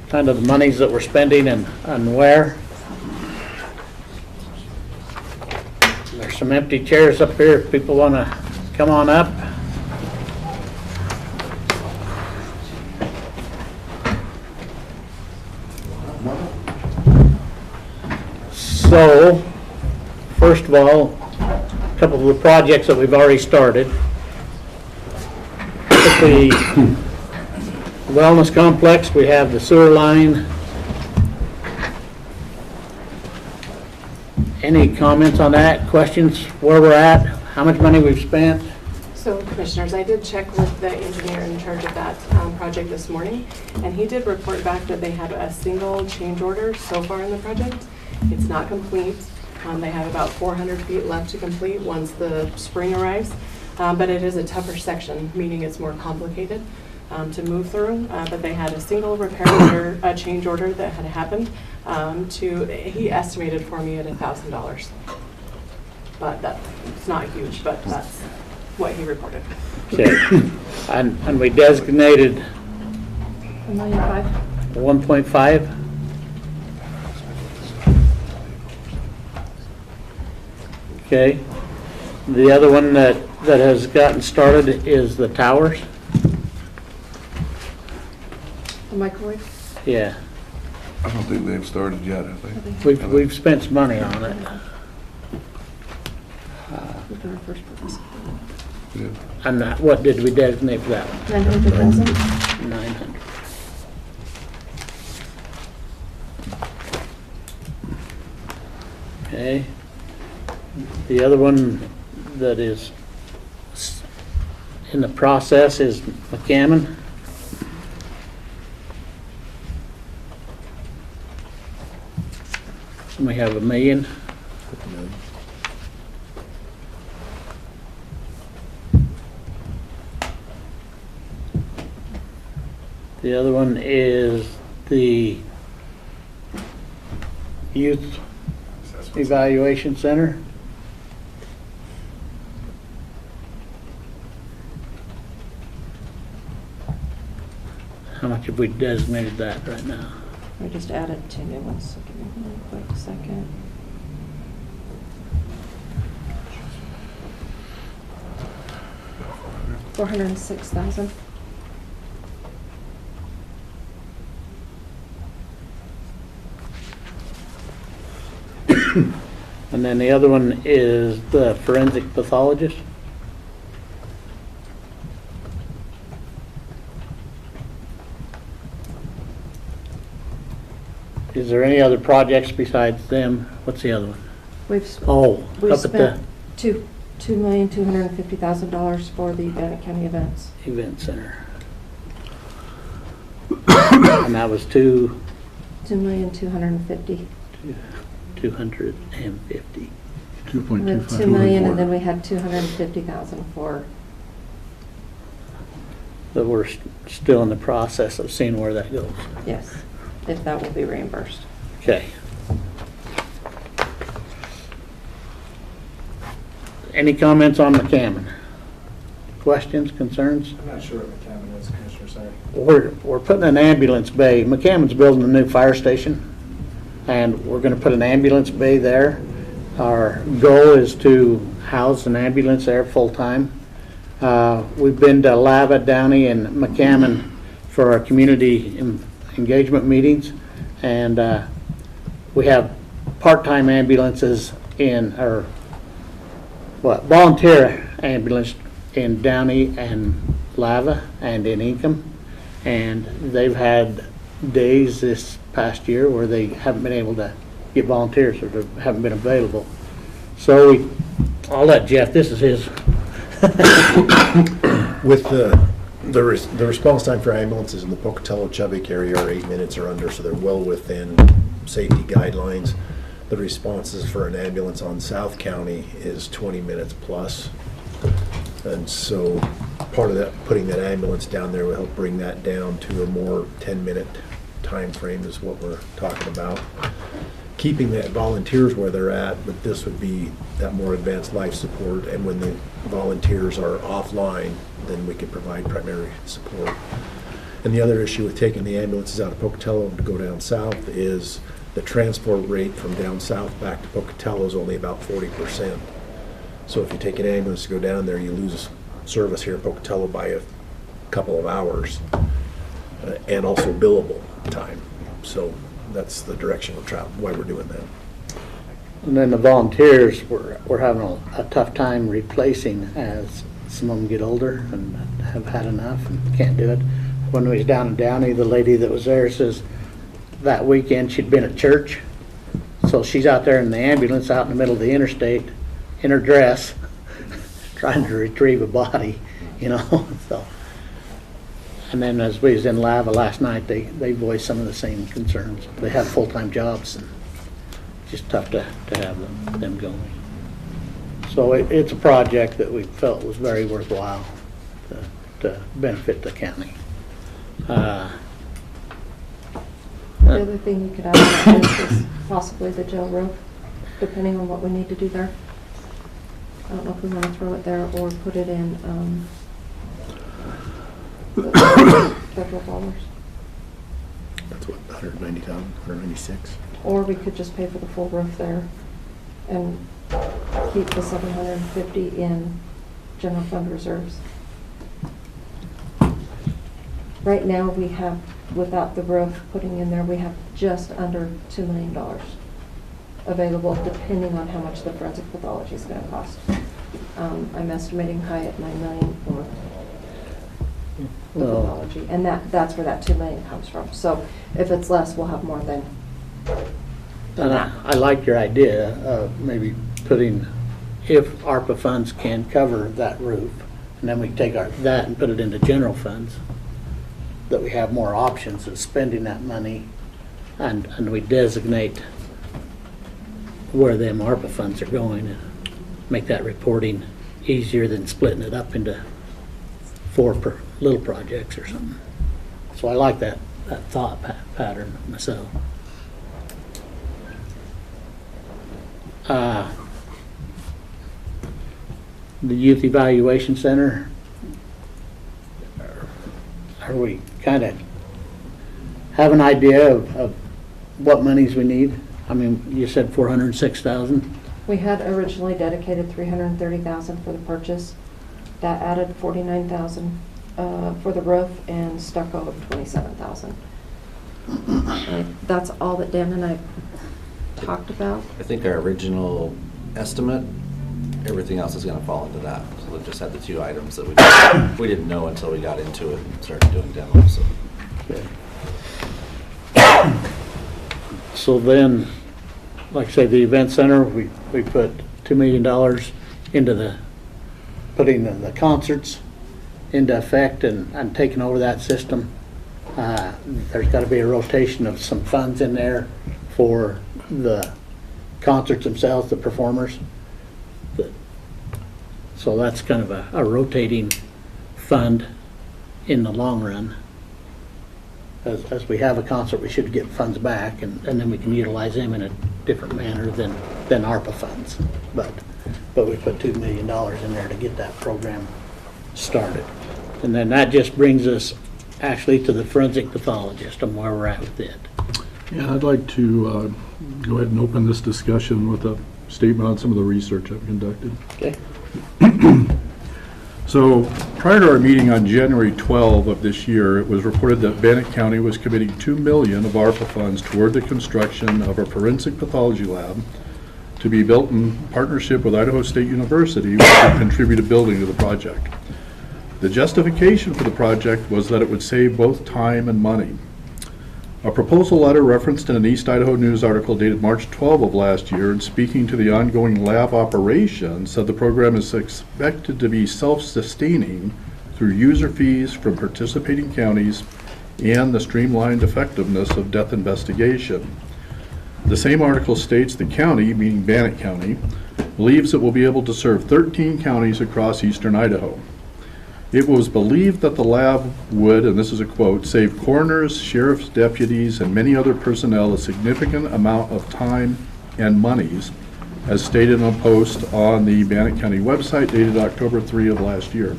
kind of the monies that we're spending and where. There's some empty chairs up here if people want to come on up. So, first of all, a couple of the projects that we've already started. At the wellness complex, we have the sewer line. Any comments on that? Questions? Where we're at? How much money we've spent? So, Commissioners, I did check with the engineer in charge of that project this morning, and he did report back that they have a single change order so far in the project. It's not complete. They have about 400 feet left to complete once the spring arrives, but it is a tougher section, meaning it's more complicated to move through. But they had a single repair order, a change order that had happened. He estimated for me at $1,000, but that's not huge, but that's what he reported. Okay. And we designated $1,500,000. 1.5. Okay. The other one that has gotten started is the towers. The microwave? Yeah. I don't think they've started yet, have they? We've spent some money on it. Yeah. And what did we designate for that one? 900,000. 900. Okay. The other one that is in the process is McCammon. And we have $1 million. The other one is the Youth Evaluation Center. How much have we designated that right now? We just added 2 new ones, so give me one quick second. $406,000. And then the other one is the forensic pathologist. Is there any other projects besides them? What's the other one? We've Oh, up at the spent $2,250,000 for the Bannock County events. event center. And that was $2,250,000. 250. 2.25. We had 2 million, and then we had 250,000 for. But we're still in the process of seeing where that goes. Yes, if that will be reimbursed. Okay. Any comments on McCammon? Questions, concerns? I'm not sure what McCammon is, Commissioner, sorry. We're putting an ambulance bay. McCammon's building a new fire station, and we're going to put an ambulance bay there. Our goal is to house an ambulance there full-time. We've been to Lava, Downey, and McCammon for our community engagement meetings, and we have part-time ambulances volunteer ambulance in Downey and Lava and in Ingham, and they've had days this past year where they haven't been able to get volunteers or haven't been available. So I'll let Jeff, this is his. With the response time for ambulances in the Pocatello-Chubbuck area are 8 minutes or under, so they're well within safety guidelines. The responses for an ambulance on South County is 20 minutes plus. And so part of that, putting that ambulance down there will help bring that down to a more 10-minute time frame is what we're talking about. Keeping that volunteers where they're at, but this would be that more advanced life support, and when the volunteers are offline, then we can provide primary support. And the other issue with taking the ambulances out of Pocatello to go down south is the transport rate from down south back to Pocatello is only about 40%. So if you take an ambulance to go down there, you lose service here in Pocatello by a couple of hours, and also billable time. So that's the direction we're traveling, why we're doing that. And then the volunteers, we're having a tough time replacing as some of them get older and have had enough and can't do it. When we was down in Downey, the lady that was there says that weekend she'd been at church. So she's out there in the ambulance out in the middle of the interstate in her dress trying to retrieve a body, you know. So, and then as we was in Lava last night, they voiced some of the same concerns. They have full-time jobs and just tough to have them going. So it's a project that we felt was very worthwhile to benefit the county. The other thing you could add on this is possibly the jail roof, depending on what we need to do there. I don't know if we want to throw it there or put it in federal dollars. That's what, 190,000, 196? Or we could just pay for the full roof there and keep the 750 in general fund reserves. Right now, we have, without the roof putting in there, we have just under $2 million available, depending on how much the forensic pathology is going to cost. I'm estimating high at $9 million for the pathology, and that's where that $2 million comes from. So if it's less, we'll have more than And I like your idea of maybe putting, if ARPA funds can cover that roof, and then we take that and put it into general funds, that we have more options of spending that money, and we designate where them ARPA funds are going, and make that reporting easier than splitting it up into 4 little projects or something. So I like that thought pattern myself. The Youth Evaluation Center, are we kind of have an idea of what monies we need? I mean, you said 406,000. We had originally dedicated $330,000 for the purchase. That added $49,000 for the roof and stucco of $27,000. That's all that Dan and I talked about. I think our original estimate, everything else is going to fall into that. So we just had the 2 items that we didn't know until we got into it and started doing demos. So. Okay. So then, like I say, the event center, we put $2 million into putting the concerts into effect and taking over that system. There's got to be a rotation of some funds in there for the concerts themselves, the performers. So that's kind of a rotating fund in the long run. As we have a concert, we should get funds back, and then we can utilize them in a different manner than ARPA funds. But we put $2 million in there to get that program started. And then that just brings us actually to the forensic pathologist and where we're at with it. Yeah, I'd like to go ahead and open this discussion with a statement on some of the research I've conducted. Okay. So prior to our meeting on January 12 of this year, it was reported that Bannock County was committing $2 million of ARPA funds toward the construction of a forensic pathology lab to be built in partnership with Idaho State University, which would contribute a building to the project. The justification for the project was that it would save both time and money. A proposal letter referenced in an East Idaho News article dated March 12 of last year and speaking to the ongoing lab operation said the program is expected to be self-sustaining through user fees from participating counties and the streamlined effectiveness of death investigation. The same article states the county, meaning Bannock County, believes it will be able to serve 13 counties across eastern Idaho. It was believed that the lab would, and this is a quote, save coroners, sheriff's deputies, and many other personnel a significant amount of time and monies, as stated in a post on the Bannock County website dated October 3 of last year.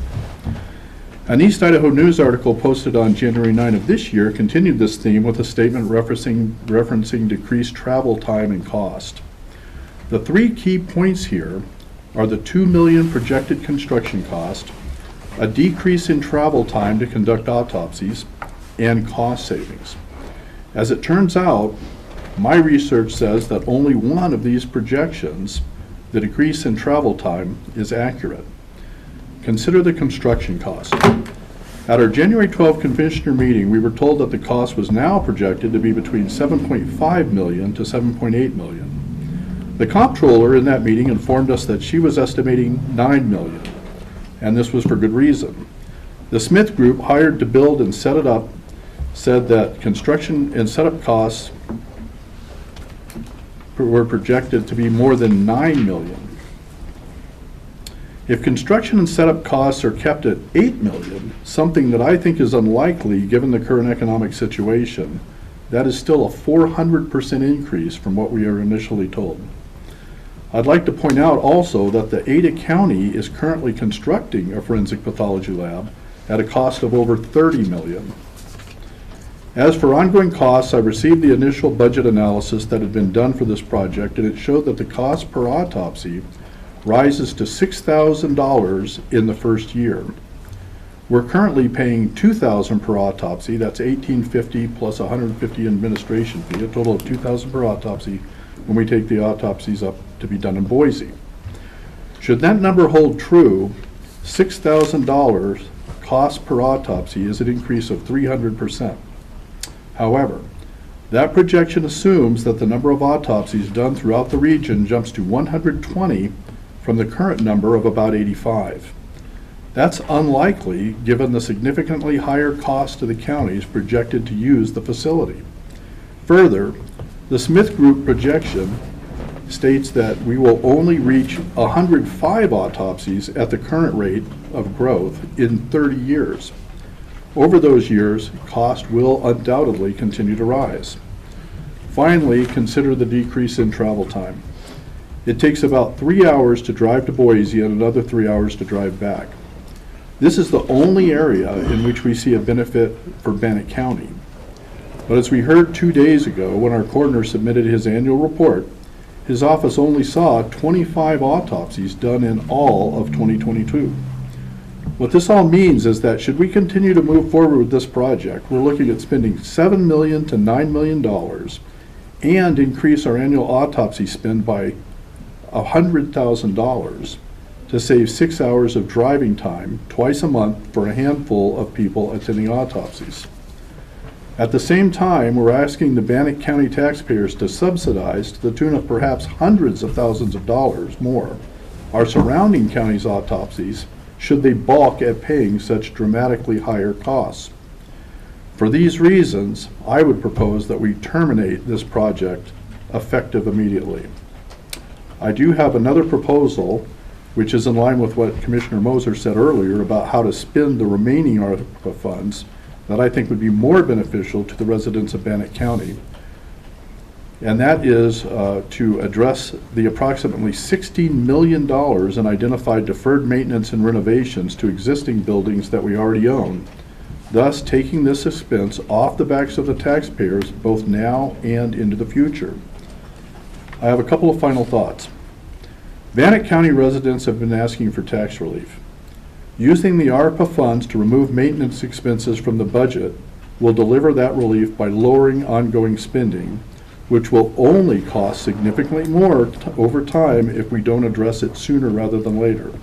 An East Idaho News article posted on January 9 of this year continued this theme with a statement referencing decreased travel time and cost. The three key points here are the $2 million projected construction cost, a decrease in travel time to conduct autopsies, and cost savings. As it turns out, my research says that only one of these projections, the decrease in travel time, is accurate. Consider the construction cost. At our January 12 commissioner meeting, we were told that the cost was now projected to be between $7.5 million to $7.8 million. The comptroller in that meeting informed us that she was estimating $9 million, and this was for good reason. The Smith Group, hired to build and set it up, said that construction and setup costs were projected to be more than $9 million. If construction and setup costs are kept at $8 million, something that I think is unlikely given the current economic situation, that is still a 400% increase from what we were initially told. I'd like to point out also that the Ada County is currently constructing a forensic pathology lab at a cost of over $30 million. As for ongoing costs, I received the initial budget analysis that had been done for this project, and it showed that the cost per autopsy rises to $6,000 in the first year. We're currently paying $2,000 per autopsy. That's $1,850 plus $150 administration fee, a total of $2,000 per autopsy when we take the autopsies up to be done in Boise. Should that number hold true, $6,000 cost per autopsy is an increase of 300%. However, that projection assumes that the number of autopsies done throughout the region jumps to 120 from the current number of about 85. That's unlikely given the significantly higher cost to the counties projected to use the facility. Further, the Smith Group projection states that we will only reach 105 autopsies at the current rate of growth in 30 years. Over those years, cost will undoubtedly continue to rise. Finally, consider the decrease in travel time. It takes about 3 hours to drive to Boise and another 3 hours to drive back. This is the only area in which we see a benefit for Bannock County. But as we heard 2 days ago when our coroner submitted his annual report, his office only saw 25 autopsies done in all of 2022. What this all means is that should we continue to move forward with this project, we're looking at spending $7 million to $9 million and increase our annual autopsy spend by $100,000 to save 6 hours of driving time twice a month for a handful of people attending autopsies. At the same time, we're asking the Bannock County taxpayers to subsidize to the tune of perhaps hundreds of thousands of dollars more our surrounding counties' autopsies should they balk at paying such dramatically higher costs. For these reasons, I would propose that we terminate this project effective immediately. I do have another proposal, which is in line with what Commissioner Moser said earlier about how to spend the remaining ARPA funds that I think would be more beneficial to the residents of Bannock County. And that is to address the approximately $16 million in identified deferred maintenance and renovations to existing buildings that we already own, thus taking this expense off the backs of the taxpayers both now and into the future. I have a couple of final thoughts. Bannock County residents have been asking for tax relief. Using the ARPA funds to remove maintenance expenses from the budget will deliver that relief by lowering ongoing spending, which will only cost significantly more over time if we don't address it sooner rather than later.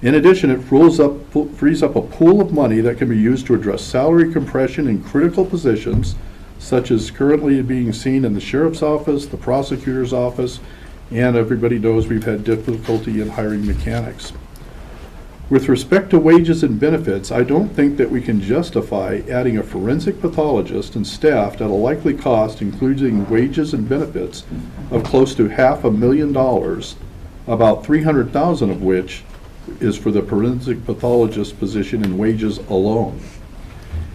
In addition, it frees up a pool of money that can be used to address salary compression in critical positions, such as currently being seen in the sheriff's office, the prosecutor's office, and everybody knows we've had difficulty in hiring mechanics. With respect to wages and benefits, I don't think that we can justify adding a forensic pathologist and staff at a likely cost, including wages and benefits, of close to $500,000, about $300,000 of which is for the forensic pathologist position in wages alone.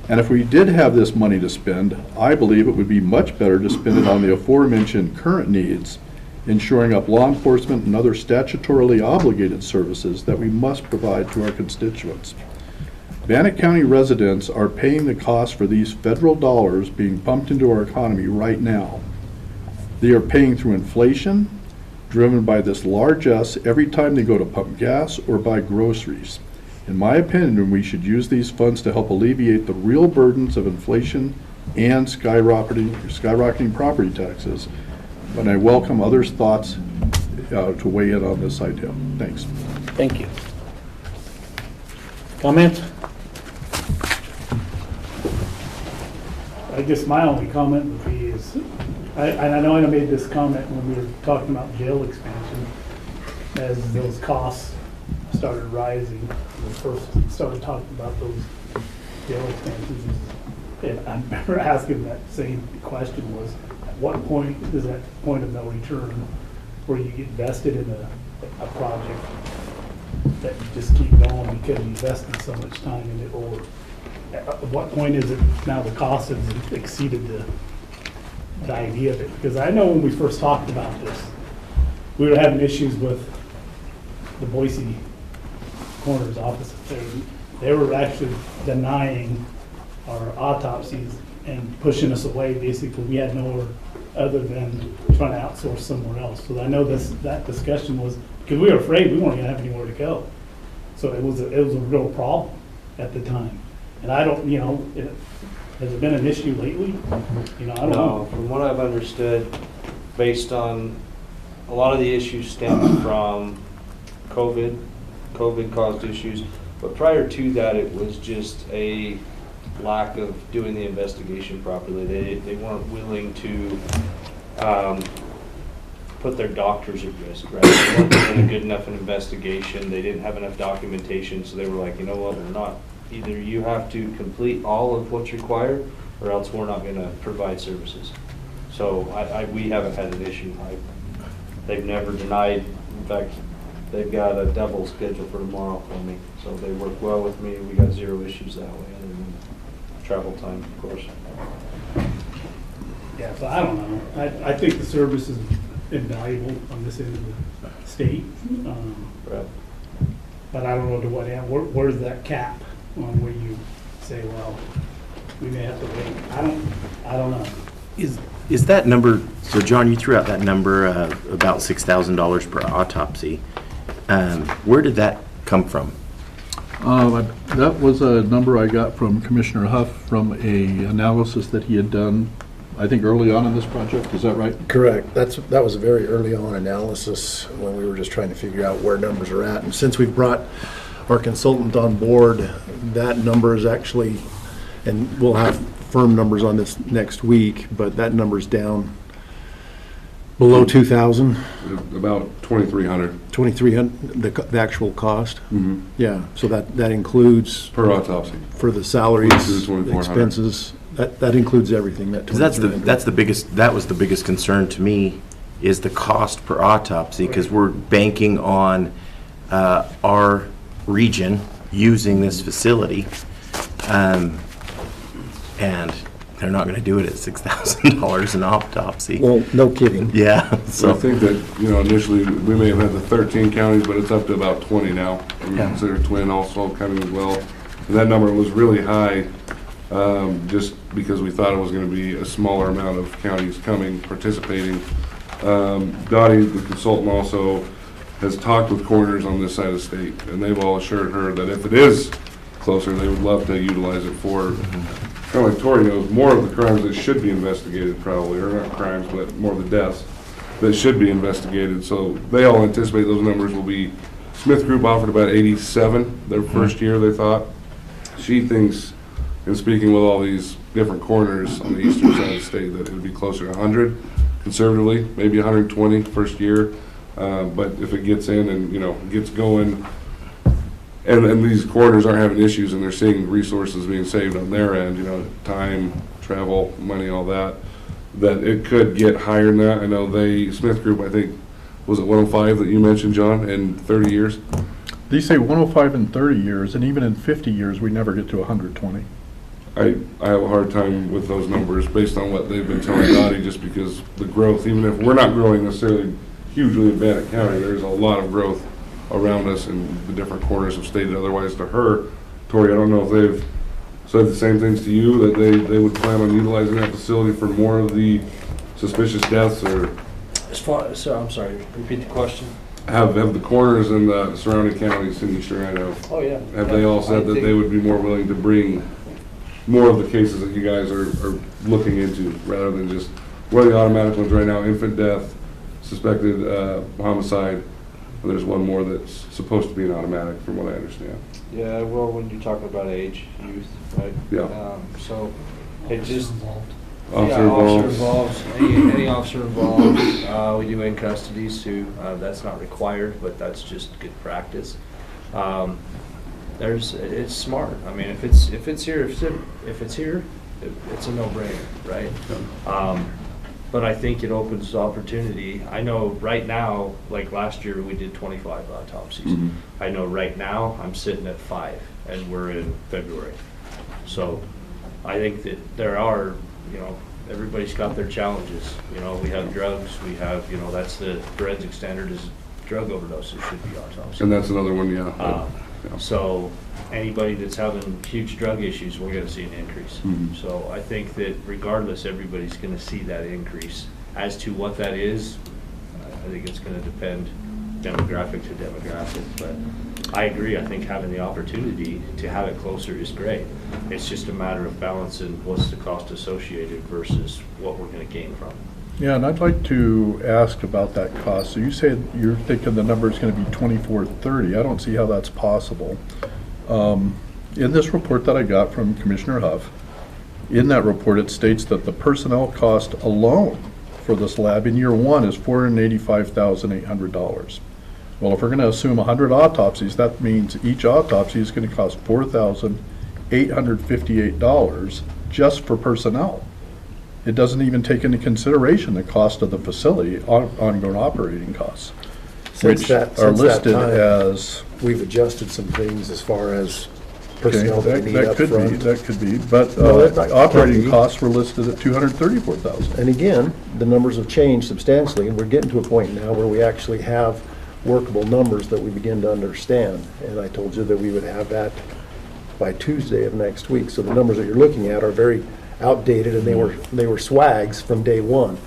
And if we did have this money to spend, I believe it would be much better to spend it on the aforementioned current needs, in shoring up law enforcement and other statutorily obligated services that we must provide to our constituents. Bannock County residents are paying the cost for these federal dollars being pumped into our economy right now. They are paying through inflation, driven by this largesse every time they go to pump gas or buy groceries. In my opinion, we should use these funds to help alleviate the real burdens of inflation and skyrocketing property taxes. But I welcome others' thoughts to weigh in on this idea. Thanks. Thank you. Comments? I guess my only comment would be is, I know I made this comment when we were talking about jail expansion, as those costs started rising, when we first started talking about those jail expansions. And I remember asking that same question was, at what point is that point of no return where you get vested in a project that you just keep going because you invested so much time in it, or at what point is it now the cost has exceeded the idea of it? Because I know when we first talked about this, we were having issues with the Boise coroner's office. They were actually denying our autopsies and pushing us away. Basically, we had nowhere other than trying to outsource somewhere else. So I know that discussion was, because we were afraid we weren't gonna have anywhere to go. So it was a real problem at the time. And I don't, has it been an issue lately? I don't know. No, from what I've understood, based on a lot of the issues stemmed from COVID caused issues, but prior to that, it was just a lack of doing the investigation properly. They weren't willing to put their doctors at risk, right? They weren't doing a good enough an investigation. They didn't have enough documentation, so they were like, you know what, we're not. Either you have to complete all of what's required, or else we're not going to provide services. So we haven't had an issue. They've never denied. In fact, they've got a double schedule for tomorrow for me. So they work well with me. We got zero issues that way, other than travel time, of course. Yeah, so I don't know. I think the service is invaluable on this end of the state. Right. But I don't know to what end. Where's that cap on where you say, well, we may have to wait? I don't know. Is that number, so John, you threw out that number about $6,000 per autopsy. Where did that come from? That was a number I got from Commissioner Huff from a analysis that he had done, I think, early on in this project. Is that right? Correct. That was a very early on analysis when we were just trying to figure out where numbers are at. And since we've brought our consultant on board, that number is actually, and we'll have firm numbers on this next week, but that number's down below 2,000. About 2,300 2,300, the actual cost. Mhm. Yeah, so that includes per autopsy. for the salaries, 2,400. the expenses. That includes everything. Because that was the biggest concern to me, is the cost per autopsy, because we're banking on our region using this facility, and they're not going to do it at $6,000 an autopsy. Well, no kidding. Yeah. So I So think that, initially, we may have had the 13 counties, but it's up to about 20 now. We Yeah. consider Twin also coming as well. And that number was really high, just because we thought it was going to be a smaller amount of counties coming, participating. Dottie, the consultant, also has talked with coroners on this side of the state, and they've all assured her that if it is closer, they would love to utilize it for, kind of like Tori knows, more of the crimes that should be investigated probably, or not crimes, but more of the deaths that should be investigated. So they all anticipate those numbers will be, Smith Group offered about 87 their first year, they thought. She thinks, in speaking with all these different coroners on the eastern side of the state, that it would be closer to 100 conservatively, maybe 120 first year. But if it gets in and, gets going, and these coroners aren't having issues and they're seeing resources being saved on their end, time, travel, money, all that it could get higher than that. I know Smith Group, I think, was it 105 that you mentioned, John, in 30 years? They say 105 in 30 years, and even in 50 years, we never get to 120. I have a hard time with those numbers based on what they've been telling Dottie, just because the growth, even if we're not growing necessarily hugely in Bannock County, there's a lot of growth around us, and the different corners have stated otherwise to her. Tori, I don't know if they've said the same things to you, that they would plan on utilizing that facility for more of the suspicious deaths, or As far, so I'm sorry, repeat the question. have the coroners in the surrounding counties in Eastern Idaho, Oh, yeah. have they all said that they would be more willing to bring more of the cases that you guys are looking into, rather than just, what are the automatic ones right now? Infant death, suspected homicide, and there's one more that's supposed to be an automatic, from what I understand. Yeah, well, when you're talking about age, youth, right? Yeah. So it just, Officer yeah, officer involved. involved, any officer involved. We do in custodies too. That's not required, but that's just good practice. It's smart. I mean, if it's here, it's a no-brainer, right? But I think it opens opportunity. I know right now, like last year, we did 25 autopsies. Mhm. I know right now, I'm sitting at 5, and we're in February. So I think that there are, everybody's got their challenges. We have drugs, we have, that's the forensic standard is drug overdoses should be autopsy. And that's another one, yeah. Yeah. So anybody that's having huge drug issues, we're gonna see an increase. Mhm. So I think that regardless, everybody's gonna see that increase. As to what that is, I think it's gonna depend demographic to demographic, but I agree, I think having the opportunity to have it closer is great. It's just a matter of balancing what's the cost associated versus what we're gonna gain from it. Yeah, and I'd like to ask about that cost. So you say you're thinking the number is going to be 2430. I don't see how that's possible. In this report that I got from Commissioner Huff, in that report it states that the personnel cost alone for this lab in year one is $485,800. Well, if we're going to assume 100 autopsies, that means each autopsy is going to cost $4,858 just for personnel. It doesn't even take into consideration the cost of the facility, ongoing operating costs, which are listed as. We've adjusted some things as far as personnel that we need up front. That could be, but No, that operating could be. costs were listed at $234,000. And again, the numbers have changed substantially, and we're getting to a point now where we actually have workable numbers that we begin to understand. And I told you that we would have that by Tuesday of next week. So the numbers that you're looking at are very outdated, and they were swags from day one.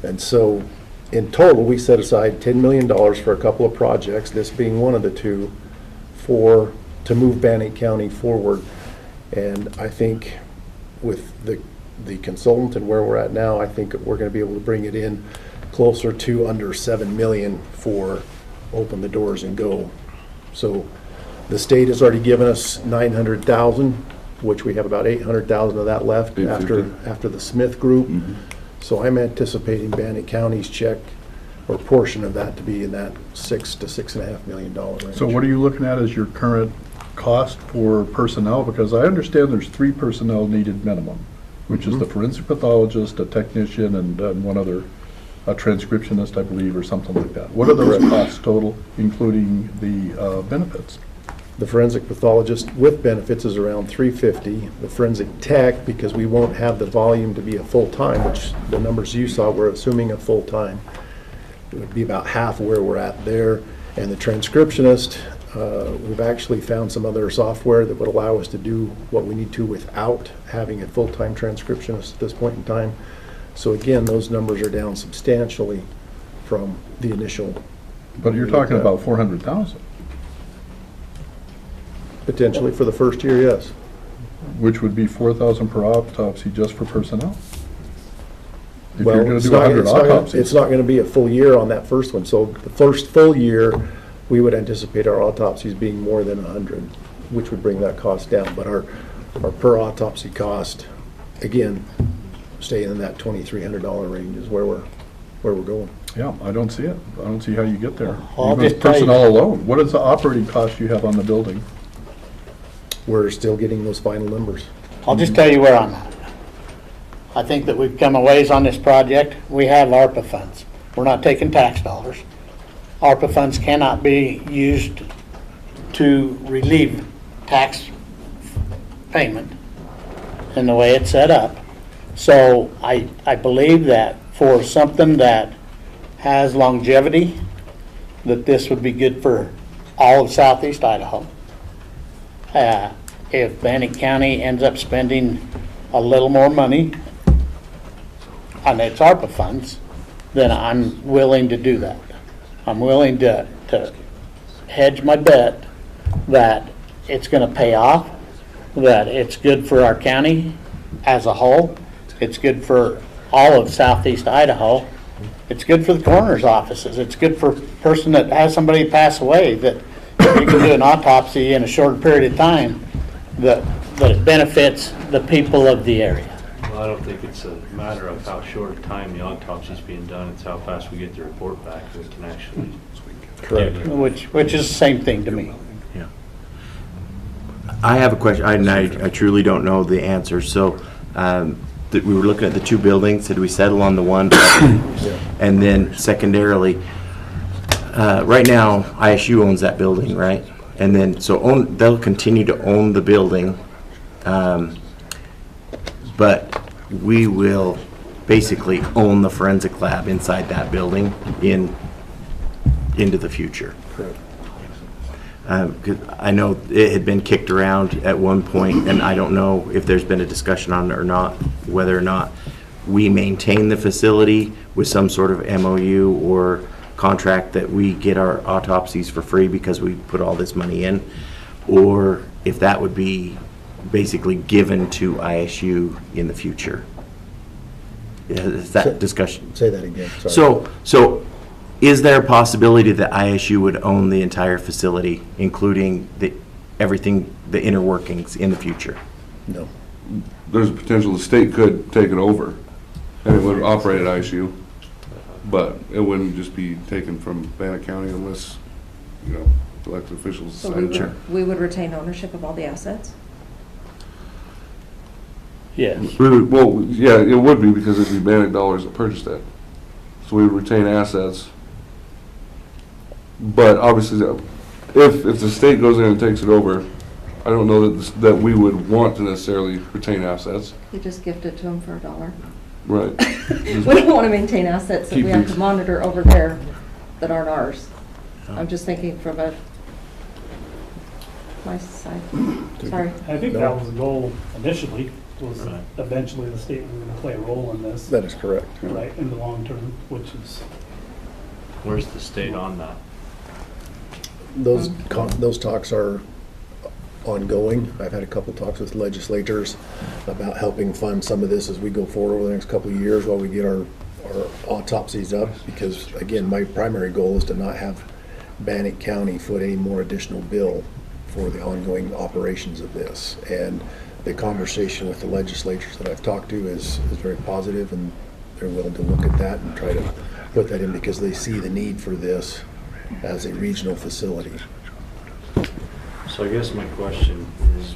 And so in total, we set aside $10 million for a couple of projects, this being one of the two, to move Bannock County forward. And I think with the consultant and where we're at now, I think we're going to be able to bring it in closer to under 7 million for open the doors and go. So the state has already given us 900,000, which we have about 800,000 of that left after the Smith Group. Mhm. So I'm anticipating Bannock County's check or portion of that to be in that $6 to $6.5 million range. So what are you looking at as your current cost for personnel? Because I understand there's 3 personnel needed minimum, which is the forensic pathologist, a technician, and one other, a transcriptionist, I believe, or something like that. What are those costs total, including the benefits? The forensic pathologist with benefits is around $350. The forensic tech, because we won't have the volume to be a full-time, which the numbers you saw, we're assuming a full-time, it would be about half where we're at there. And the transcriptionist, we've actually found some other software that would allow us to do what we need to without having a full-time transcriptionist at this point in time. So again, those numbers are down substantially from the initial. But you're talking about 400,000, Potentially for the first year, yes. which would be 4,000 per autopsy just for personnel. If Well, you're going it's to do not, 100 it's not, autopsies. it's not gonna be a full year on that first one. So the first full year, we would anticipate our autopsies being more than 100, which would bring that cost down. But our per autopsy cost, again, staying in that $2,300 range is where we're going. Yeah, I don't see it. I don't see how you get there. I'll Even just tell you- personnel alone. What is the operating cost you have on the building? We're still getting those final numbers. I'll just tell you where I'm at. I think that we've come a ways on this project. We have ARPA funds. We're not taking tax dollars. ARPA funds cannot be used to relieve tax payment in the way it's set up. So I believe that for something that has longevity, that this would be good for all of southeast Idaho. If Bannock County ends up spending a little more money on its ARPA funds, then I'm willing to do that. I'm willing to hedge my bet that it's gonna pay off, that it's good for our county as a whole, it's good for all of southeast Idaho, it's good for the coroner's offices, it's good for a person that has somebody pass away, that you can do an autopsy in a short period of time, that it benefits the people of the area. Well, I don't think it's a matter of how short a time the autopsy's being done, it's how fast we get the report back, we can actually. Correct. Which is the same thing to me. Yeah. I have a question, I truly don't know the answer, so, we were looking at the two buildings, did we settle on the one? And then secondarily, right now, ISU owns that building, right? And then, so they'll continue to own the building, but we will basically own the forensic lab inside that building into the future. Correct. 'Cause I know it had been kicked around at one point, and I don't know if there's been a discussion on it or not, whether or not we maintain the facility with some sort of MOU or contract that we get our autopsies for free because we put all this money in, or if that would be basically given to ISU in the future. Is that discussion? Say that again, sorry. So is there a possibility that ISU would own the entire facility, including everything, the inner workings in the future? No. There's a potential the state could take it over, and it would operate at ISU, but it wouldn't just be taken from Bannock County unless, elected officials So we decided. we would retain ownership of all the assets? Yes. Well, yeah, it would be because it'd be Bannock dollars that purchased that. So we would retain assets. But obviously, if the state goes in and takes it over, I don't know that we would want to necessarily retain assets. You just gift it to them for $1. Right. We don't want to maintain assets that we have to monitor over there that aren't ours. I'm just thinking from my side. Sorry. I think that was the goal initially, was eventually the state was going to play a role in this, That is correct. right, in the long term, which is, Where's the state on that? Those talks are ongoing. I've had a couple talks with legislators about helping fund some of this as we go forward over the next couple of years while we get our autopsies up, because again, my primary goal is to not have Bannock County foot any more additional bill for the ongoing operations of this. And the conversation with the legislators that I've talked to is very positive, and they're willing to look at that and try to put that in because they see the need for this as a regional facility. So I guess my question is,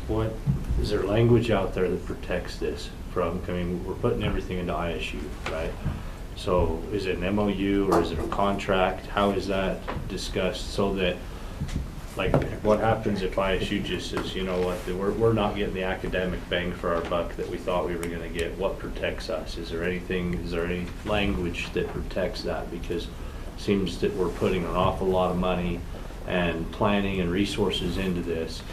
is there language out there that protects this from, we're putting everything into ISU, right? So is it an MOU or is it a contract? How is that discussed so that, like, what happens if ISU just says, you know what, we're not getting the academic bang for our buck that we thought we were gonna get? What protects us? Is there any language that protects that? Because it seems that we're putting an awful lot of money and planning and resources into this.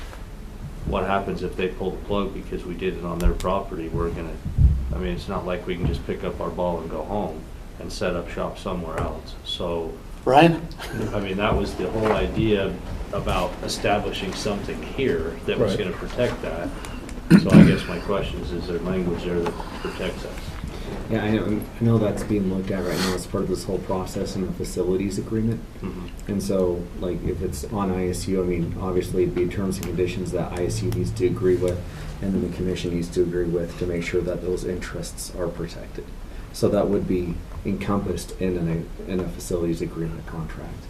What happens if they pull the plug because we did it on their property? It's not like we can just pick up our ball and go home and set up shop somewhere else. So, Brian? that was the whole idea about establishing something here that was Right. gonna protect that. So I guess my question is there language there that protects us? Yeah, I know that's being looked at right now as part of this whole process in the facilities agreement. Mm-hmm. And so, like, if it's on ISU, obviously it'd be terms and conditions that ISU needs to agree with, and then the commission needs to agree with to make sure that those interests are protected. So that would be encompassed in a facilities agreement contract.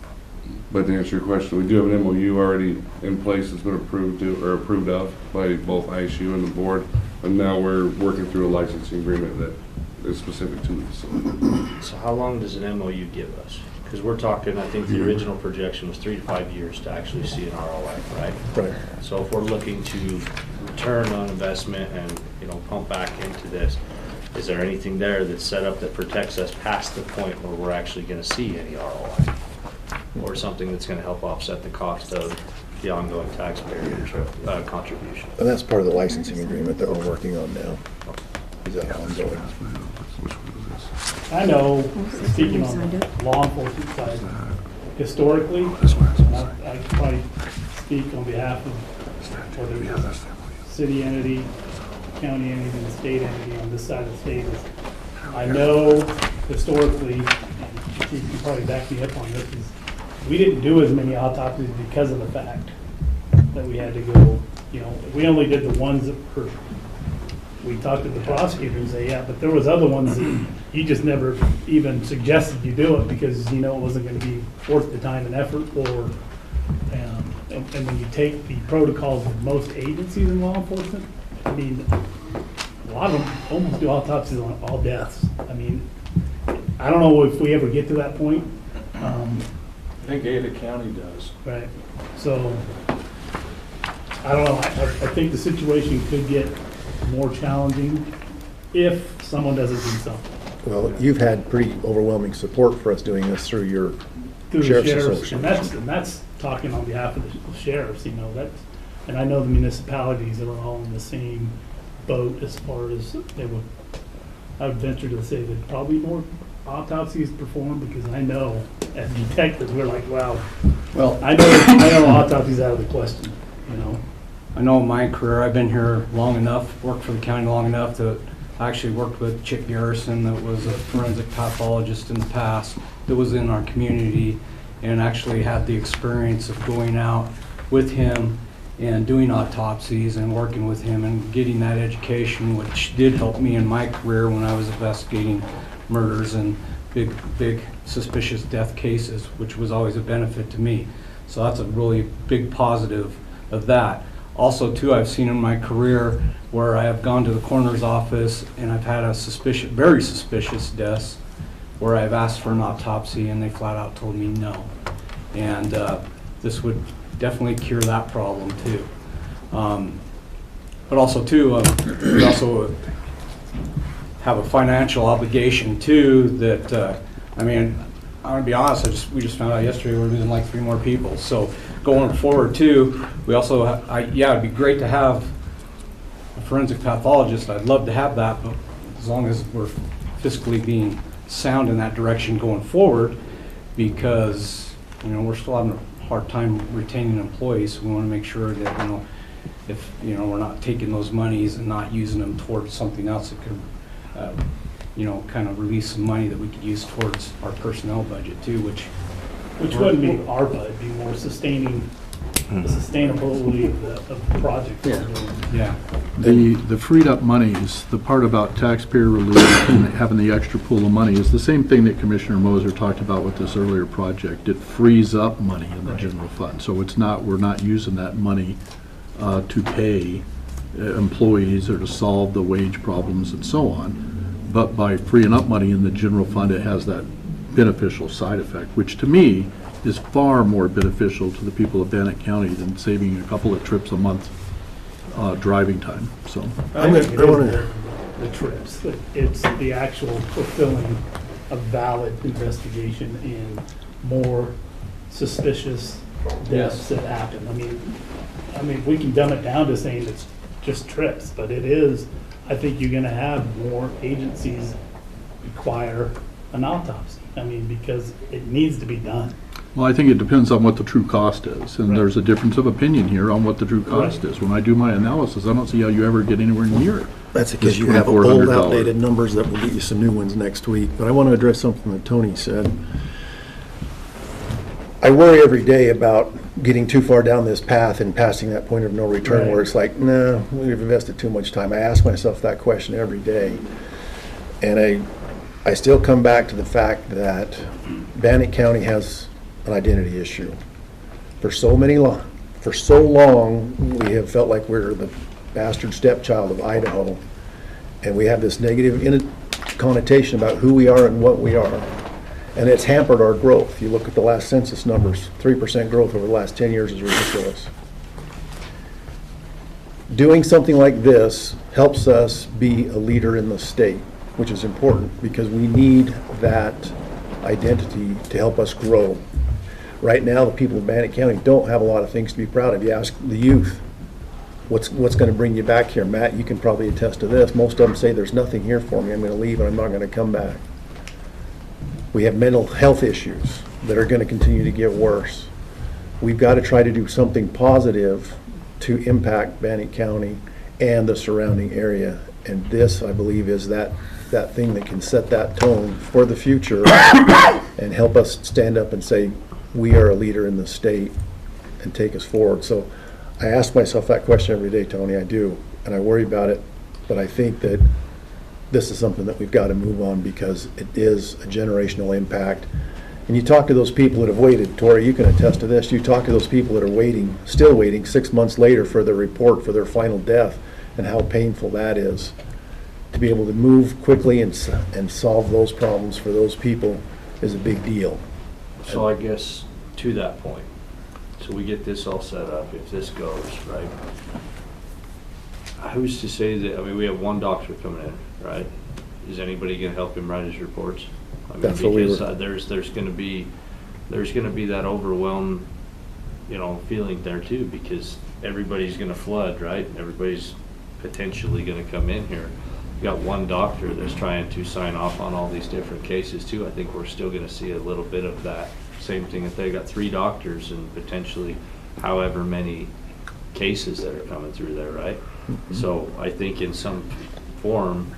But to answer your question, we do have an MOU already in place that's been approved of by both ISU and the board. And now we're working through a licensing agreement that is specific to the facility. So how long does an MOU give us? Because we're talking, I think the original projection was 3 to 5 years to actually see an ROI, right? Right. So if we're looking to return on investment and, pump back into this, is there anything there that's set up that protects us past the point where we're actually going to see any ROI? Or something that's going to help offset the cost of the ongoing taxpayer contribution. And that's part of the licensing agreement that we're working on now. Is that ongoing? Which one is this? I know, speaking on the law enforcement side, historically, This one has and I can probably speak on behalf of whether Yeah, it's that's a the city entity, county entity, and state entity on this side of the state. Is I know historically, and you can probably back me up on this, is we didn't do as many autopsies because of the fact that we had to go, we only did the ones that were, we talked to the prosecutor and say, yeah, but there was other ones that you just never even suggested you do it because it wasn't gonna be worth the time and effort or, and when you take the protocols of most agencies in law enforcement, I mean, a lot of them almost do autopsies on all deaths. I mean, I don't know if we ever get to that point. I think Ada County does. Right, so, I don't know, I think the situation could get more challenging if someone doesn't do something. Well, you've had pretty overwhelming support for us doing this through your Through the Sheriff's sheriffs, and Association. that's talking on behalf of the sheriffs, that's, and I know the municipalities are all in the same boat as far as I would venture to say that probably more autopsies performed, because I know as detectives, we're like, wow, Well, I know autopsies out of the question, I know in my career, I've been here long enough, worked for the county long enough that I actually worked with Chip Garrison, that was a forensic pathologist in the past, that was in our community, and actually had the experience of going out with him and doing autopsies and working with him and getting that education, which did help me in my career when I was investigating murders and big suspicious death cases, which was always a benefit to me. So that's a really big positive of that. Also, too, I've seen in my career where I have gone to the coroner's office and I've had very suspicious deaths where I've asked for an autopsy and they flat out told me no. And this would definitely cure that problem, too. But also, too, we also have a financial obligation, too, that, I'm gonna be honest, we just found out yesterday we're losing like 3 more people. So going forward too, we also, it'd be great to have a forensic pathologist. I'd love to have that, but as long as we're fiscally being sound in that direction going forward, because, we're still having a hard time retaining employees. So we want to make sure that, if, we're not taking those monies and not using them towards something else that could, kind of release some money that we could use towards our personnel budget too, which wouldn't be ARPA, it'd be more sustaining, the sustainability of the project. Yeah. The freed up monies, the part about taxpayer relief and having the extra pool of money is the same thing that Commissioner Moser talked about with this earlier project. It frees up money in the general fund. So we're not using that money to pay employees or to solve the wage problems and so on. But by freeing up money in the general fund, it has that beneficial side effect, which to me is far more beneficial to the people of Bannock County than saving a couple of trips a month driving time, so. I think it is the trips, it's the actual fulfilling a valid investigation and more suspicious deaths that happen. I mean, we can dumb it down to saying it's just trips, but it is, I think you're gonna have more agencies require an autopsy. Because it needs to be done. Well, I think it depends on what the true cost is, and there's a difference of opinion here on what the true cost is. When I do my analysis, I don't see how you ever get anywhere near. That's because you have old outdated numbers that will get you some new ones next week. But I want to address something that Tony said. I worry every day about getting too far down this path and passing that point of no return where it's like, nah, we've invested too much time. I ask myself that question every day. And I still come back to the fact that Bannock County has an identity issue. For so long, we have felt like we're the bastard stepchild of Idaho, and we have this negative connotation about who we are and what we are, and it's hampered our growth. You look at the last census numbers, 3% growth over the last 10 years is ridiculous. Doing something like this helps us be a leader in the state, which is important because we need that identity to help us grow. Right now, the people of Bannock County don't have a lot of things to be proud of. You ask the youth, what's going to bring you back here? Matt, you can probably attest to this. Most of them say, there's nothing here for me. I'm going to leave and I'm not going to come back. We have mental health issues that are going to continue to get worse. We've got to try to do something positive to impact Bannock County and the surrounding area. And this, I believe, is that thing that can set that tone for the future and help us stand up and say, we are a leader in the state, and take us forward. So I ask myself that question every day, Tony, I do, and I worry about it, but I think that this is something that we've got to move on because it is a generational impact. And you talk to those people that have waited, Tori, you can attest to this, you talk to those people that are waiting, still waiting 6 months later for their report for their final death, and how painful that is. To be able to move quickly and solve those problems for those people is a big deal. So I guess to that point, so we get this all set up, if this goes, right? Who's to say that, I mean, we have one doctor coming in, right? Is anybody gonna help him write his reports? I mean, That's what we because were- there's gonna be that overwhelmed, feeling there too, because everybody's gonna flood, right? Everybody's potentially gonna come in here. You got one doctor that's trying to sign off on all these different cases too. I think we're still gonna see a little bit of that same thing. If they got 3 doctors and potentially however many cases that are coming through there, right? So I think in some form,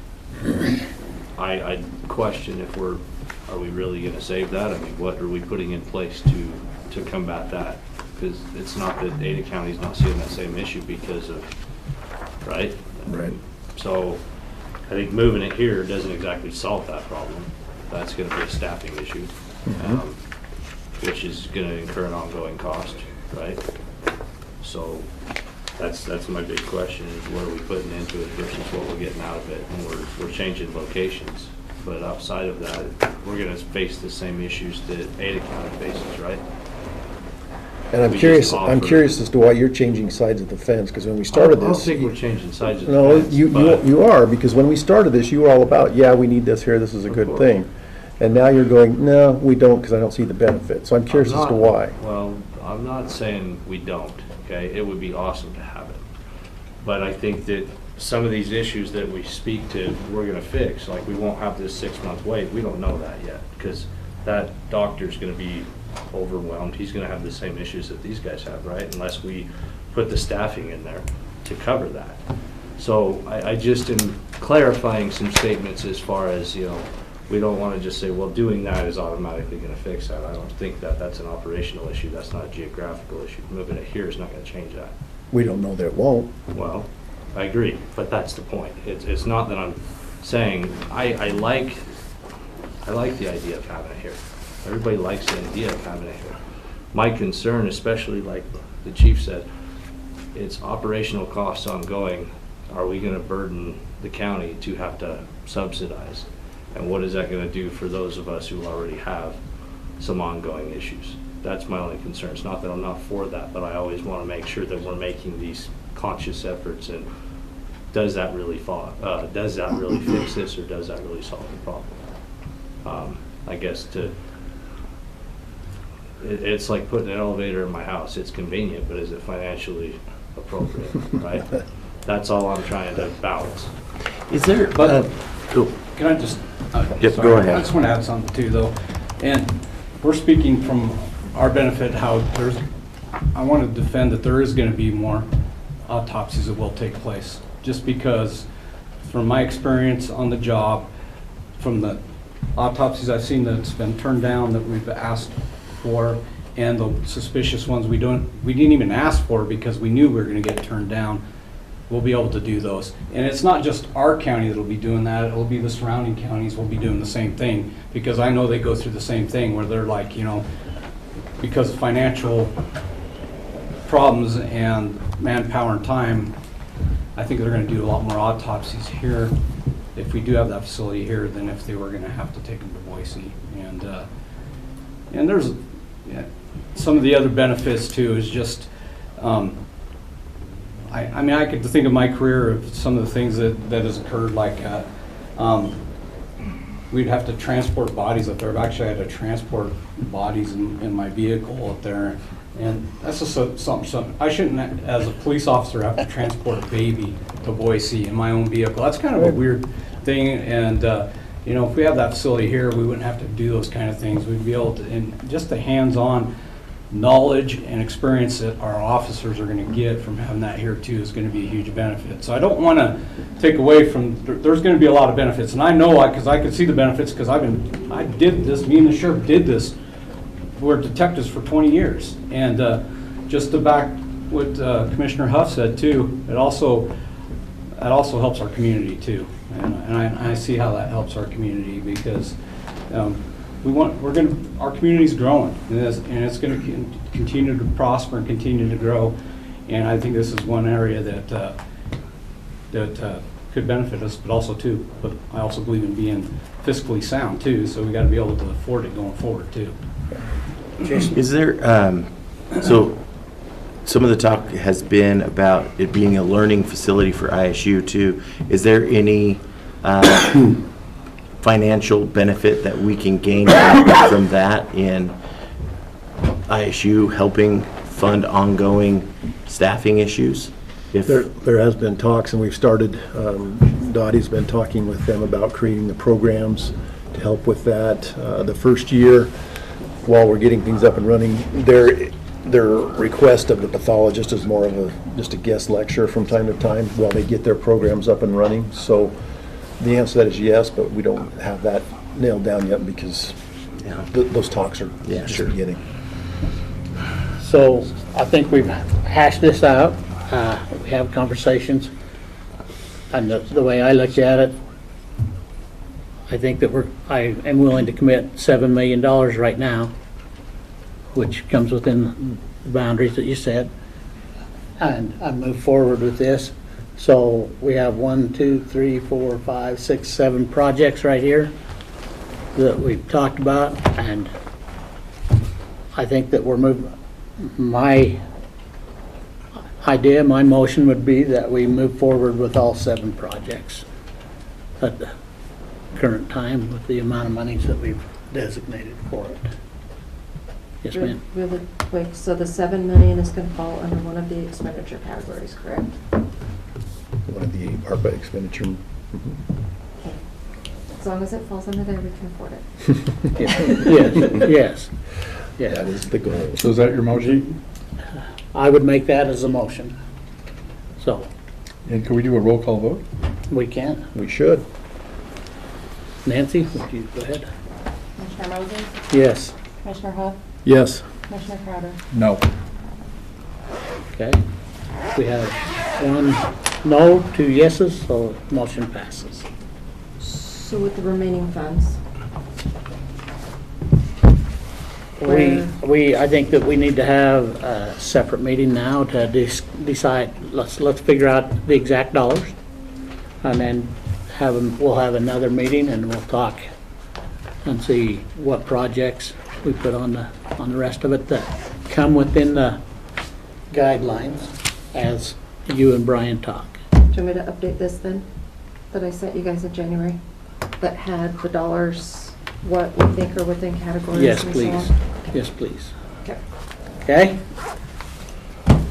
I question if are we really gonna save that? I mean, what are we putting in place to combat that? Because it's not that Ada County's not seeing that same issue because of, right? Right. So I think moving it here doesn't exactly solve that problem. That's gonna be a staffing issue, which is gonna incur an ongoing cost, right? So that's my big question is what are we putting into it versus what we're getting out of it? And we're changing locations. But outside of that, we're gonna face the same issues that Ada County faces, right? And I'm We curious just offer- as to why you're changing sides of the fence, because when we started I don't this. think we're changing sides of the No, fence, you but- are, because when we started this, you were all about, yeah, we need this here, this is a Of good course. thing. And now you're going, no, we don't, because I don't see the benefit. So I'm curious as to why. Well, I'm not saying we don't, okay? It would be awesome to have it. But I think that some of these issues that we speak to, we're gonna fix, like we won't have this 6-month wait. We don't know that yet, because that doctor's gonna be overwhelmed. He's gonna have the same issues that these guys have, right? Unless we put the staffing in there to cover that. So I just am clarifying some statements as far as, we don't want to just say, well, doing that is automatically going to fix that. I don't think that that's an operational issue. That's not a geographical issue. Moving it here is not going to change that. We don't know that it won't. Well, I agree, but that's the point. It's not that I'm saying, I like the idea of having it here. Everybody likes the idea of having it here. My concern, especially like the chief said, it's operational costs ongoing. Are we going to burden the county to have to subsidize? And what is that going to do for those of us who already have some ongoing issues? That's my only concern. It's not that I'm not for that, but I always want to make sure that we're making these conscious efforts. And does that really fix this, or does that really solve the problem? I guess it's like putting an elevator in my house. It's convenient, but is it financially appropriate, right? That's all I'm trying to balance. Is there, But- oh, Can I just? Yep, sorry, go ahead. I just want to add something too, though. And we're speaking from our benefit, how I want to defend that there is going to be more autopsies that will take place. Just because from my experience on the job, from the autopsies I've seen that's been turned down that we've asked for, and the suspicious ones we didn't even ask for because we knew we were going to get turned down, we'll be able to do those. And it's not just our county that'll be doing that, it'll be the surrounding counties will be doing the same thing, because I know they go through the same thing where they're like, because of financial problems and manpower and time, I think they're gonna do a lot more autopsies here if we do have that facility here than if they were gonna have to take them to Boise. And there's some of the other benefits too is just, I mean, I could think of my career of some of the things that has occurred, like we'd have to transport bodies up there. I've actually had to transport bodies in my vehicle up there. And that's just something, I shouldn't, as a police officer, have to transport a baby to Boise in my own vehicle. That's kind of a weird thing, and, you know, if we have that facility here, we wouldn't have to do those kind of things. We'd be able to, and just the hands-on knowledge and experience that our officers are gonna get from having that here too is gonna be a huge benefit. So I don't wanna take away from, there's gonna be a lot of benefits, and I know, because I could see the benefits, because I did this, me and the sheriff did this. We're detectives for 20 years. And just to back what Commissioner Huff said too, that also helps our community too. And I see how that helps our community, because our community's growing, and it's going to continue to prosper and continue to grow. And I think this is one area that could benefit us, but I also believe in being fiscally sound too. So we got to be able to afford it going forward too. Is there, so some of the talk has been about it being a learning facility for ISU too. Is there any financial benefit that we can gain from that in ISU helping fund ongoing staffing issues? There has been talks, and we've started, Dottie's been talking with them about creating the programs to help with that. The first year, while we're getting things up and running, their request of the pathologist is more of just a guest lecture from time to time while they get their programs up and running. So the answer to that is yes, but we don't have that nailed down yet because those talks are just beginning. So I think we've hashed this out. We have conversations. And the way I look at it, I think that I am willing to commit $7 million right now, which comes within the boundaries that you said, and I move forward with this. So we have 1, 2, 3, 4, 5, 6, 7 projects right here that we've talked about, and I think that we're moving. My idea, my motion would be that we move forward with all 7 projects at the current time with the amount of monies that we've designated for it. Yes, ma'am. Really quick, so the $7 million is going to fall under one of the expenditure categories, correct? One of the ARPA expenditure. Okay. As long as it falls under there, we can afford it. Yes. That is the goal. So is that your motion? I would make that as a motion. So, And can we do a roll call vote? we can. We should. Nancy, would you go ahead? Commissioner Moses, Yes. Commissioner Huff, Yes. Commissioner Crowder. No. Okay. We have 1 no, 2 yeses, so motion passes. So with the remaining funds, I think that we need to have a separate meeting now to decide, let's figure out the exact dollars, and then we'll have another meeting and we'll talk and see what projects we put on the rest of it that come within the guidelines as you and Brian talk. do you want me to update this then, that I sent you guys in January, that had the dollars, what we think are within categories? Yes, and so please. on? Yes, please. Okay. Okay?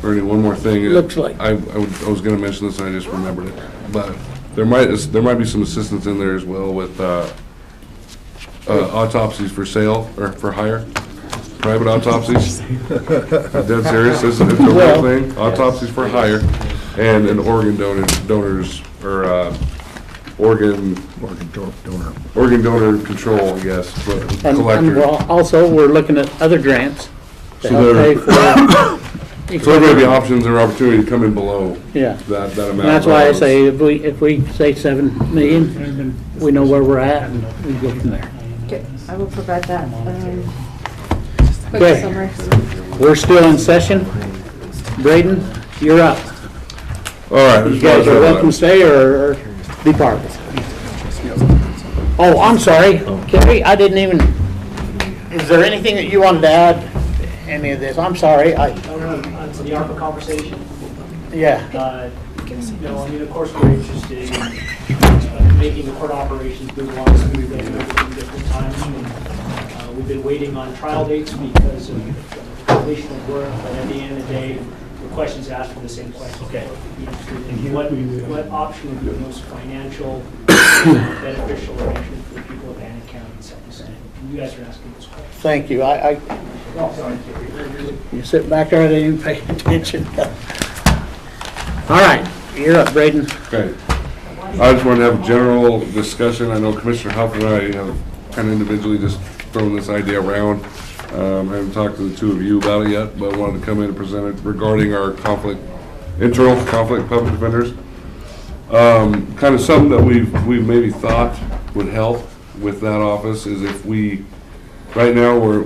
Ernie, one more thing. Looks like. I was gonna mention this and I just remembered it, but there might be some assistance in there as well with, autopsies for sale or for hire. Private autopsies. Dead serious, it's a real thing. Autopsies for hire and an organ donors or, organ donor control, I guess, but And collector. also, we're looking at other grants to So help pay there- for. So there may be options or opportunity to come in below Yeah. that amount. And that's why I say, if we say 7 million, we know where we're at and we go from there. Okay, I will provide that. Okay. Quick summary. We're still in session. Braden, you're up. All right. You guys are welcome to stay or depart. Oh, I'm sorry. Kerry, I didn't even, is there anything that you wanted to add? Any of this? I'm sorry. To the ARPA conversation. Yeah. No, I mean, of course, we're interested in making the court operations move along smoothly at different times. And, we've been waiting on trial dates because of completion of work, but at the end of the day, the questions asked are the same questions. Okay. What option would be the most financial, beneficial arrangement for the people of Bannock County and South Central? You guys are asking this question. Thank you. Oh, sorry. You sit back there, I didn't even pay attention. All right, you're up, Braden. Okay. I just wanted to have a general discussion. I know Commissioner Huff and I have kind of individually just thrown this idea around. I haven't talked to the two of you about it yet, but I wanted to come in and present it regarding our internal conflict public defenders. Kind of something that we've maybe thought would help with that office is if we, right now we're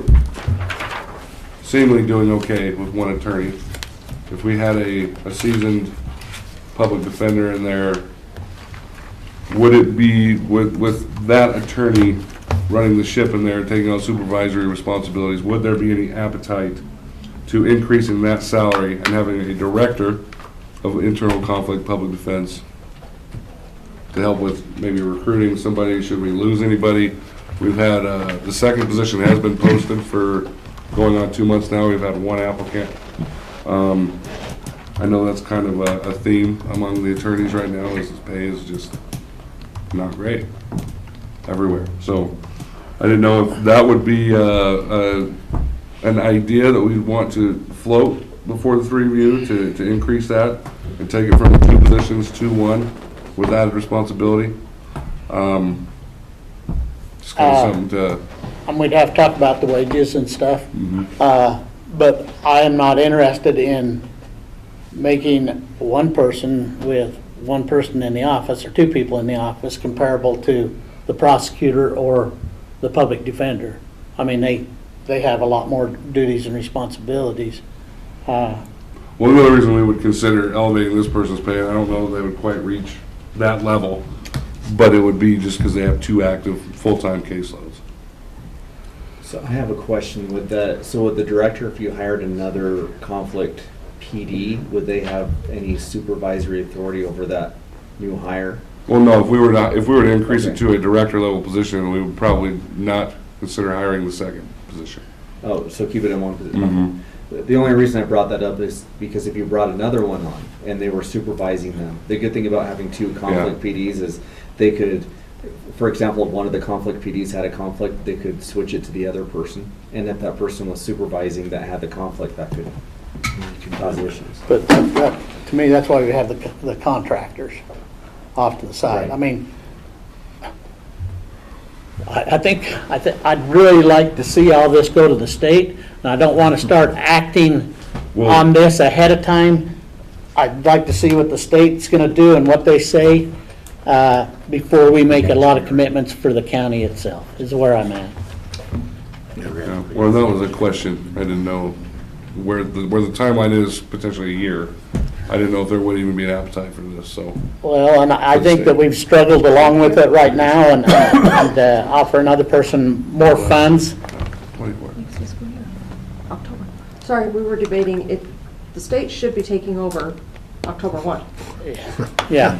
seemingly doing okay with one attorney. If we had a seasoned public defender in there, would it be with that attorney running the ship in there, taking on supervisory responsibilities, would there be any appetite to increasing that salary and having a director of internal conflict public defense to help with maybe recruiting somebody, should we lose anybody? We've had, the second position has been posted for going on 2 months now. We've had one applicant. I know that's kind of a theme among the attorneys right now, is the pay is just not great everywhere. So I didn't know if that would be an idea that we'd want to float before the three of you to increase that and take it from 2 positions to 1 with added responsibility. Just kind of something to. And we'd have to talk about the wages and stuff. But I am not interested in making one person with one person in the office or 2 people in the office comparable to the prosecutor or the public defender. I mean, they have a lot more duties and responsibilities. Well, another reason we would consider elevating this person's pay, I don't know if they would quite reach that level, but it would be just because they have 2 active full-time caseloads. So I have a question with that. So with the director, if you hired another conflict PD, would they have any supervisory authority over that new hire? Well, no, if we were to increase it to a director level position, we would probably not consider hiring the second position. Oh, so keep it in one position. The only reason I brought that up is because if you brought another one on and they were supervising them, the good thing about having 2 conflict PDs is they could, for example, if one of the conflict PDs had a conflict, they could switch it to the other person. And if that person was supervising that had the conflict, that could cause issues. But to me, that's why we have the contractors off to the side. Right. I mean, I think I'd really like to see all this go to the state, and I don't want to start acting on this ahead of time. I'd like to see what the state's going to do and what they say before we make a lot of commitments for the county itself, is where I'm at. Yeah. Well, that was a question. I didn't know where the timeline is, potentially a year. I didn't know if there would even be an appetite for this, so. Well, and I think that we've struggled along with it right now and offer another person more funds. 24. Sorry, we were debating if the state should be taking over October 1. Yeah.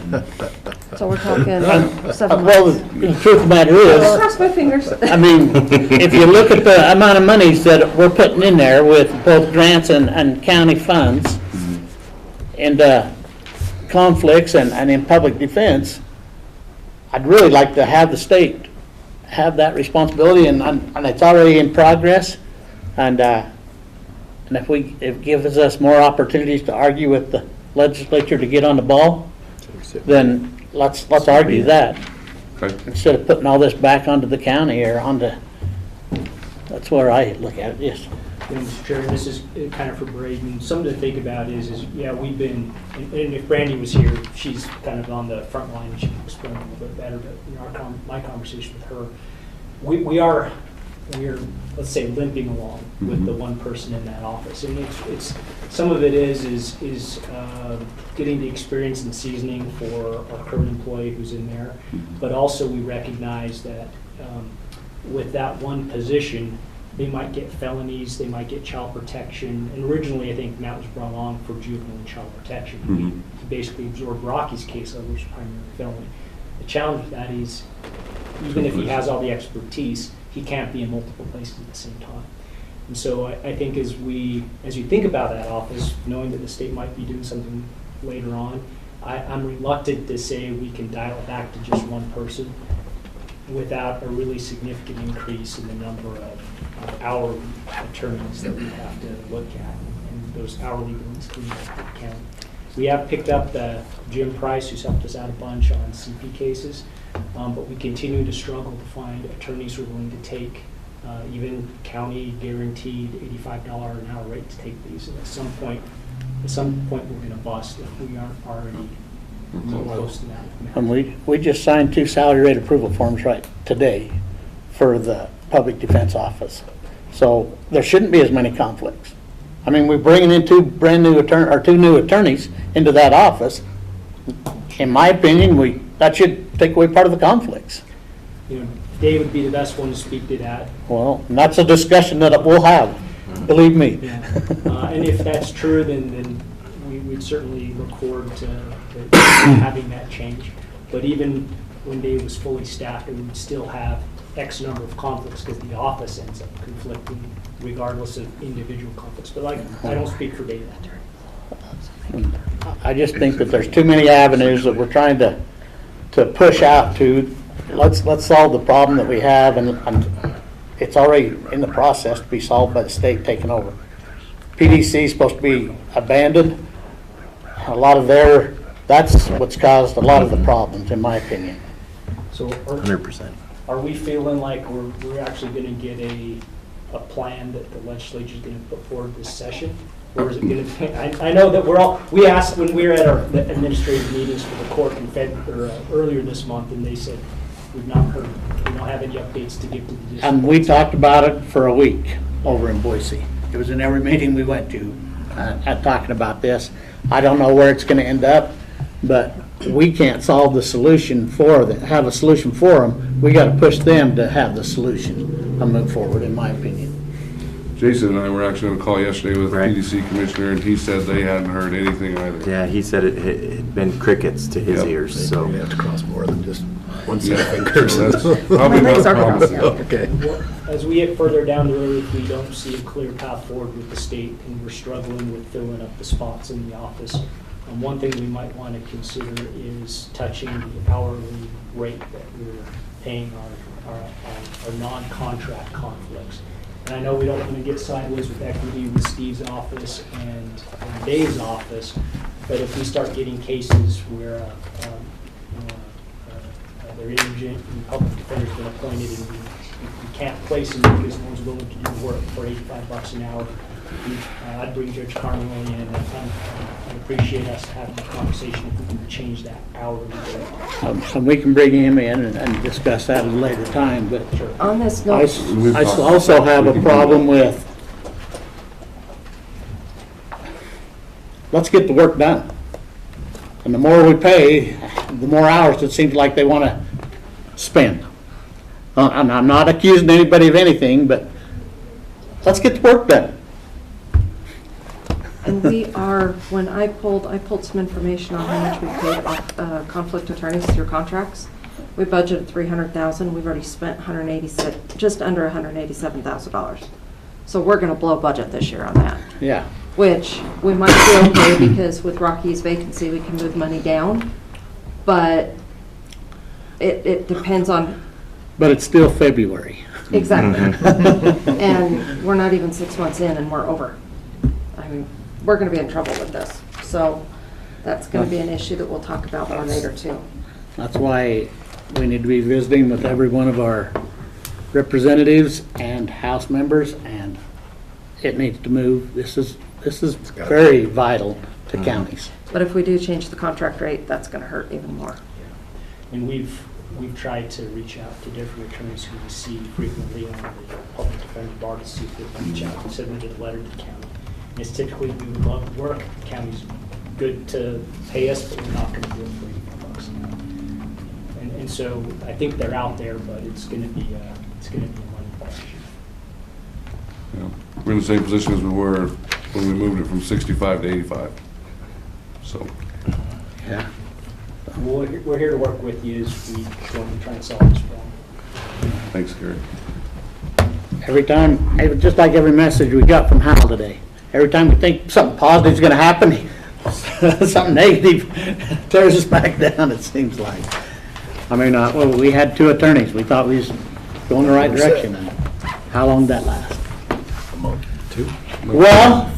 So we're talking 7 Well, months. the truth of the matter is, Cross my fingers. I mean, if you look at the amount of monies that we're putting in there with both grants and county funds and conflicts and in public defense, I'd really like to have the state have that responsibility, and it's already in progress. And if it gives us more opportunities to argue with the legislature to get on the ball, then let's argue that. Okay. Instead of putting all this back onto the county or onto, that's where I look at it, yes. Mr. Chair, this is kind of for Braden. Something to think about is yeah, we've been, and if Brandy was here, she's kind of on the front line and she can explain a little bit better, but my conversation with her, we're, let's say, limping along with the one person in that office. And it's some of it is getting the experience and seasoning for our current employee who's in there, but also we recognize that with that one position, They might get felonies, they might get child protection, and originally I think Matt was brought on for juvenile and child protection. He basically absorbed Rocky's case, which was primarily felony. The challenge with that is, even if he has all the expertise, he can't be in multiple places at the same time. And so I think as you think about that office, knowing that the state might be doing something later on, I'm reluctant to say we can dial it back to just one person without a really significant increase in the number of hourly attorneys that we have to look at, and those hourly ones can count. We have picked up Jim Price, who's helped us out a bunch on CP cases, but we continue to struggle to find attorneys who are willing to take even county guaranteed $85 an hour rate to take these. And at some point we're going to bust if we aren't already close to that. And we just signed 2 salary rate approval forms right today for the public defense office. So there shouldn't be as many conflicts. I mean, we're bringing in 2 new attorneys into that office. In my opinion, that should take away part of the conflicts. You know, Dave would be the best one to speak to that. Well, and that's a discussion that we'll have, believe me. Yeah. And if that's true, then we'd certainly look forward to having that change. But even when Dave was fully staffed, we would still have X number of conflicts because the office ends up conflicting regardless of individual conflicts. But I don't speak for Dave. I just think that there's too many avenues that we're trying to push out to. Let's solve the problem that we have, and it's already in the process to be solved by the state taking over. PDC is supposed to be abandoned. That's what's caused a lot of the problems, in my opinion. So 100%. Are we feeling like we're actually going to get a plan that the legislature is going to put forward this session? Or is it going to be, I know that we asked when we were at our administrative meetings for the court in earlier this month, and they said, we've not heard, we don't have any updates to give to the district. And we talked about it for a week over in Boise. It was in every meeting we went to talking about this. I don't know where it's going to end up, but we can't solve the solution have a solution for them. We got to push them to have the solution and move forward, in my opinion. Jason and I were actually on a call yesterday with the PDC commissioner, and he said they hadn't heard anything either. Yeah, he said it had been crickets to his ears, so. We have to cross more than just one set of fingers. That's probably not a problem. Okay. As we get further down the road, if we don't see a clear path forward with the state and we're struggling with filling up the spots in the office, one thing we might want to consider is touching the hourly rate that we're paying our non-contract conflicts. And I know we don't want to get sideways with equity with Steve's office and Dave's office, but if we start getting cases where they're indigent and public defender's been appointed and we can't place them because no one's willing to do the work for $85 an hour, I'd bring Judge Carmel in, and I'd appreciate us having a conversation if we can change that hourly rate. And we can bring him in and discuss that at a later time, but On this I note, also have a problem with, let's get the work done. And the more we pay, the more hours it seems like they want to spend. And I'm not accusing anybody of anything, but let's get the work done. and we are, when I pulled some information on how much we paid off conflict attorneys through contracts. We budgeted $300,000. We've already spent just under $187,000. So we're going to blow budget this year on that. Yeah. Which we might be okay because with Rocky's vacancy, we can move money down. But it depends on. But it's still February. Exactly. And we're not even 6 months in and we're over. I mean, we're going to be in trouble with this. So that's going to be an issue that we'll talk about more later too. That's why we need to be visiting with every one of our representatives and House members, and it needs to move. This is very vital to counties. But if we do change the contract rate, that's going to hurt even more. And we've tried to reach out to different attorneys who we see frequently on the public defender bar to see if they can reach out and submit a letter to the county. And it's typically we would love to work. The county's good to pay us, but we're not going to do it for $85 an hour. And so I think they're out there, but it's going to be a money question. Yeah. We're in the same position as we were when we moved it from 65 to 85. So, Yeah. We're here to work with you as we go and try and solve this problem. thanks, Gary. Every time, just like every message we got from Hal today, every time we think something positive's gonna happen, something negative tears us back down, it seems like. I mean, well, we had 2 attorneys, we thought we was going the right direction, and how long did that last? A month, 2. Well,